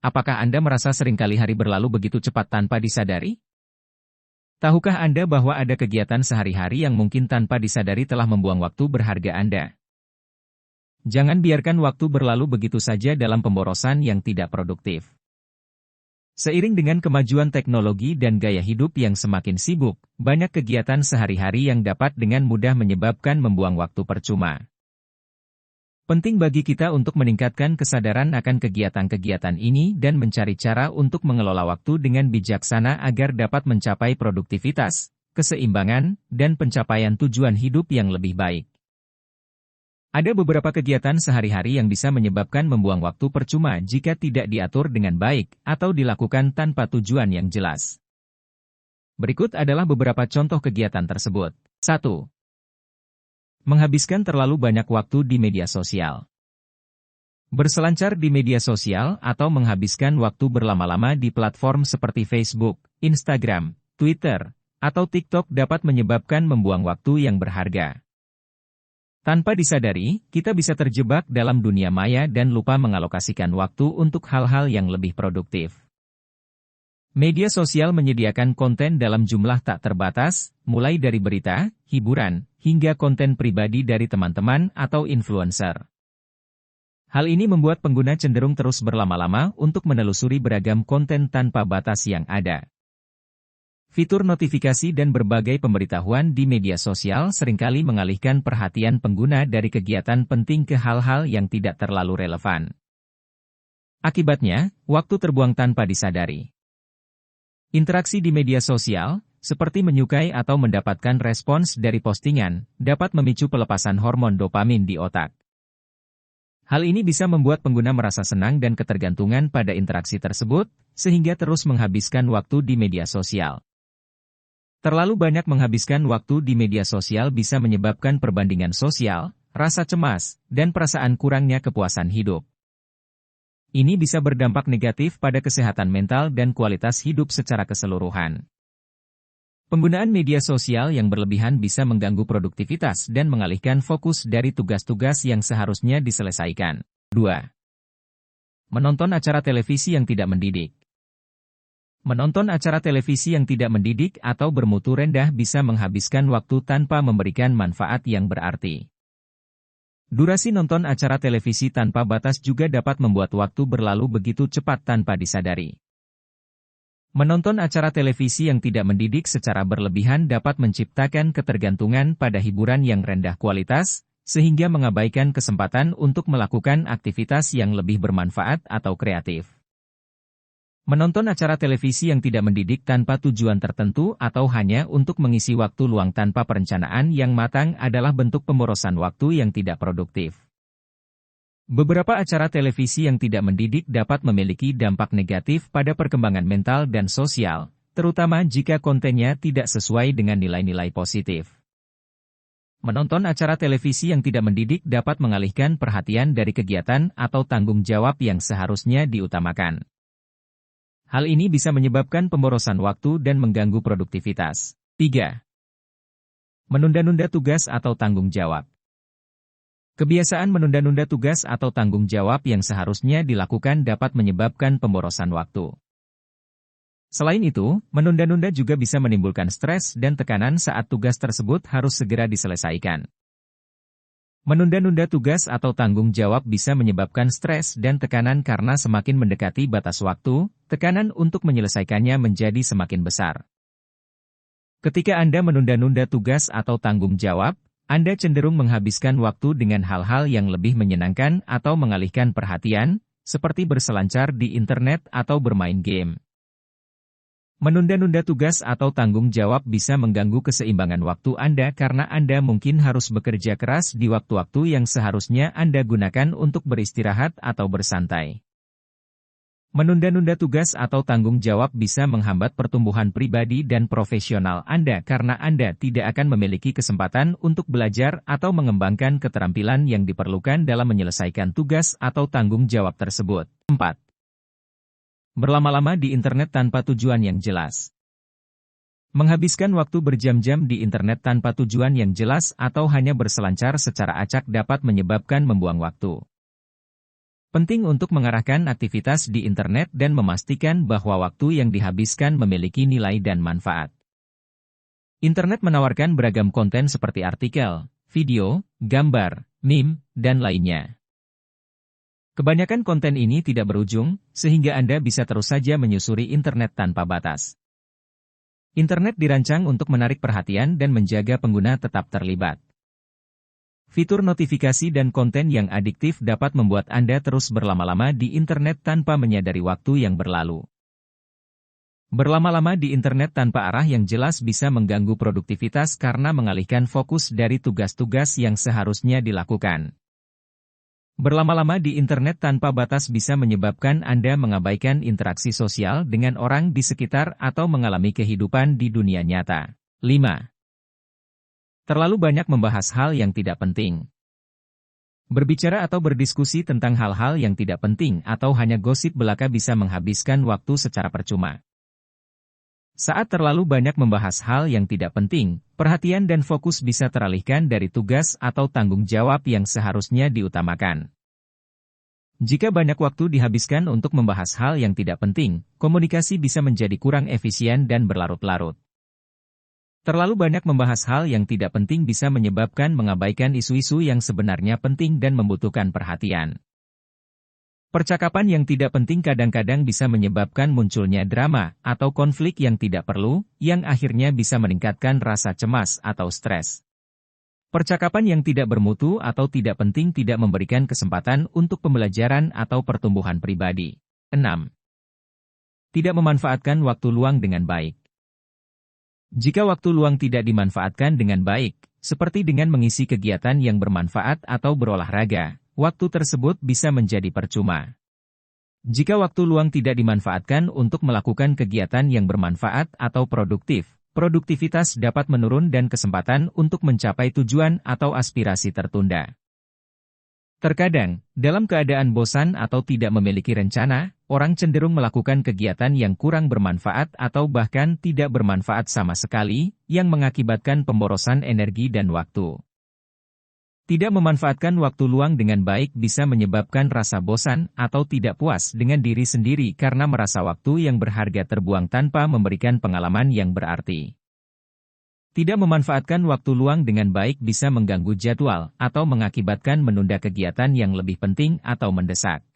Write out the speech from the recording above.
Apakah Anda merasa seringkali hari berlalu begitu cepat tanpa disadari? Tahukah Anda bahwa ada kegiatan sehari-hari yang mungkin tanpa disadari telah membuang waktu berharga Anda? Jangan biarkan waktu berlalu begitu saja dalam pemborosan yang tidak produktif. Seiring dengan kemajuan teknologi dan gaya hidup yang semakin sibuk, banyak kegiatan sehari-hari yang dapat dengan mudah menyebabkan membuang waktu percuma. Penting bagi kita untuk meningkatkan kesadaran akan kegiatan-kegiatan ini dan mencari cara untuk mengelola waktu dengan bijaksana agar dapat mencapai produktivitas, keseimbangan, dan pencapaian tujuan hidup yang lebih baik. Ada beberapa kegiatan sehari-hari yang bisa menyebabkan membuang waktu percuma jika tidak diatur dengan baik atau dilakukan tanpa tujuan yang jelas. Berikut adalah beberapa contoh kegiatan tersebut. 1. Menghabiskan terlalu banyak waktu di media sosial. Berselancar di media sosial atau menghabiskan waktu berlama-lama di platform seperti Facebook, Instagram, Twitter, atau TikTok dapat menyebabkan membuang waktu yang berharga. Tanpa disadari, kita bisa terjebak dalam dunia maya dan lupa mengalokasikan waktu untuk hal-hal yang lebih produktif. Media sosial menyediakan konten dalam jumlah tak terbatas, mulai dari berita, hiburan, hingga konten pribadi dari teman-teman atau influencer. Hal ini membuat pengguna cenderung terus berlama-lama untuk menelusuri beragam konten tanpa batas yang ada. Fitur notifikasi dan berbagai pemberitahuan di media sosial seringkali mengalihkan perhatian pengguna dari kegiatan penting ke hal-hal yang tidak terlalu relevan. Akibatnya, waktu terbuang tanpa disadari. Interaksi di media sosial, seperti menyukai atau mendapatkan respons dari postingan, dapat memicu pelepasan hormon dopamin di otak. Hal ini bisa membuat pengguna merasa senang dan ketergantungan pada interaksi tersebut, sehingga terus menghabiskan waktu di media sosial. Terlalu banyak menghabiskan waktu di media sosial bisa menyebabkan perbandingan sosial, rasa cemas, dan perasaan kurangnya kepuasan hidup. Ini bisa berdampak negatif pada kesehatan mental dan kualitas hidup secara keseluruhan. Penggunaan media sosial yang berlebihan bisa mengganggu produktivitas dan mengalihkan fokus dari tugas-tugas yang seharusnya diselesaikan. 2. Menonton acara televisi yang tidak mendidik. Menonton acara televisi yang tidak mendidik atau bermutu rendah bisa menghabiskan waktu tanpa memberikan manfaat yang berarti. Durasi nonton acara televisi tanpa batas juga dapat membuat waktu berlalu begitu cepat tanpa disadari. Menonton acara televisi yang tidak mendidik secara berlebihan dapat menciptakan ketergantungan pada hiburan yang rendah kualitas, sehingga mengabaikan kesempatan untuk melakukan aktivitas yang lebih bermanfaat atau kreatif. Menonton acara televisi yang tidak mendidik tanpa tujuan tertentu atau hanya untuk mengisi waktu luang tanpa perencanaan yang matang adalah bentuk pemborosan waktu yang tidak produktif. Beberapa acara televisi yang tidak mendidik dapat memiliki dampak negatif pada perkembangan mental dan sosial, terutama jika kontennya tidak sesuai dengan nilai-nilai positif. Menonton acara televisi yang tidak mendidik dapat mengalihkan perhatian dari kegiatan atau tanggung jawab yang seharusnya diutamakan. Hal ini bisa menyebabkan pemborosan waktu dan mengganggu produktivitas. 3. Menunda-nunda tugas atau tanggung jawab. Kebiasaan menunda-nunda tugas atau tanggung jawab yang seharusnya dilakukan dapat menyebabkan pemborosan waktu. Selain itu, menunda-nunda juga bisa menimbulkan stres dan tekanan saat tugas tersebut harus segera diselesaikan. Menunda-nunda tugas atau tanggung jawab bisa menyebabkan stres dan tekanan karena semakin mendekati batas waktu, tekanan untuk menyelesaikannya menjadi semakin besar. Ketika Anda menunda-nunda tugas atau tanggung jawab, Anda cenderung menghabiskan waktu dengan hal-hal yang lebih menyenangkan atau mengalihkan perhatian, seperti berselancar di internet atau bermain game. Menunda-nunda tugas atau tanggung jawab bisa mengganggu keseimbangan waktu Anda karena Anda mungkin harus bekerja keras di waktu-waktu yang seharusnya Anda gunakan untuk beristirahat atau bersantai. Menunda-nunda tugas atau tanggung jawab bisa menghambat pertumbuhan pribadi dan profesional Anda karena Anda tidak akan memiliki kesempatan untuk belajar atau mengembangkan keterampilan yang diperlukan dalam menyelesaikan tugas atau tanggung jawab tersebut. 4. Berlama-lama di internet tanpa tujuan yang jelas. Menghabiskan waktu berjam-jam di internet tanpa tujuan yang jelas atau hanya berselancar secara acak dapat menyebabkan membuang waktu. Penting untuk mengarahkan aktivitas di internet dan memastikan bahwa waktu yang dihabiskan memiliki nilai dan manfaat. Internet menawarkan beragam konten seperti artikel, video, gambar, meme, dan lainnya. Kebanyakan konten ini tidak berujung, sehingga Anda bisa terus saja menyusuri internet tanpa batas. Internet dirancang untuk menarik perhatian dan menjaga pengguna tetap terlibat. Fitur notifikasi dan konten yang adiktif dapat membuat Anda terus berlama-lama di internet tanpa menyadari waktu yang berlalu. Berlama-lama di internet tanpa arah yang jelas bisa mengganggu produktivitas karena mengalihkan fokus dari tugas-tugas yang seharusnya dilakukan. Berlama-lama di internet tanpa batas bisa menyebabkan Anda mengabaikan interaksi sosial dengan orang di sekitar atau mengalami kehidupan di dunia nyata. 5. Terlalu banyak membahas hal yang tidak penting. Berbicara atau berdiskusi tentang hal-hal yang tidak penting atau hanya gosip belaka bisa menghabiskan waktu secara percuma. Saat terlalu banyak membahas hal yang tidak penting, perhatian dan fokus bisa teralihkan dari tugas atau tanggung jawab yang seharusnya diutamakan. Jika banyak waktu dihabiskan untuk membahas hal yang tidak penting, komunikasi bisa menjadi kurang efisien dan berlarut-larut. Terlalu banyak membahas hal yang tidak penting bisa menyebabkan mengabaikan isu-isu yang sebenarnya penting dan membutuhkan perhatian. Percakapan yang tidak penting kadang-kadang bisa menyebabkan munculnya drama atau konflik yang tidak perlu, yang akhirnya bisa meningkatkan rasa cemas atau stres. Percakapan yang tidak bermutu atau tidak penting tidak memberikan kesempatan untuk pembelajaran atau pertumbuhan pribadi. 6. Tidak memanfaatkan waktu luang dengan baik. Jika waktu luang tidak dimanfaatkan dengan baik, seperti dengan mengisi kegiatan yang bermanfaat atau berolahraga, waktu tersebut bisa menjadi percuma. Jika waktu luang tidak dimanfaatkan untuk melakukan kegiatan yang bermanfaat atau produktif, produktivitas dapat menurun dan kesempatan untuk mencapai tujuan atau aspirasi tertunda. Terkadang, dalam keadaan bosan atau tidak memiliki rencana, orang cenderung melakukan kegiatan yang kurang bermanfaat atau bahkan tidak bermanfaat sama sekali, yang mengakibatkan pemborosan energi dan waktu. Tidak memanfaatkan waktu luang dengan baik bisa menyebabkan rasa bosan atau tidak puas dengan diri sendiri karena merasa waktu yang berharga terbuang tanpa memberikan pengalaman yang berarti. Tidak memanfaatkan waktu luang dengan baik bisa mengganggu jadwal atau mengakibatkan menunda kegiatan yang lebih penting atau mendesak.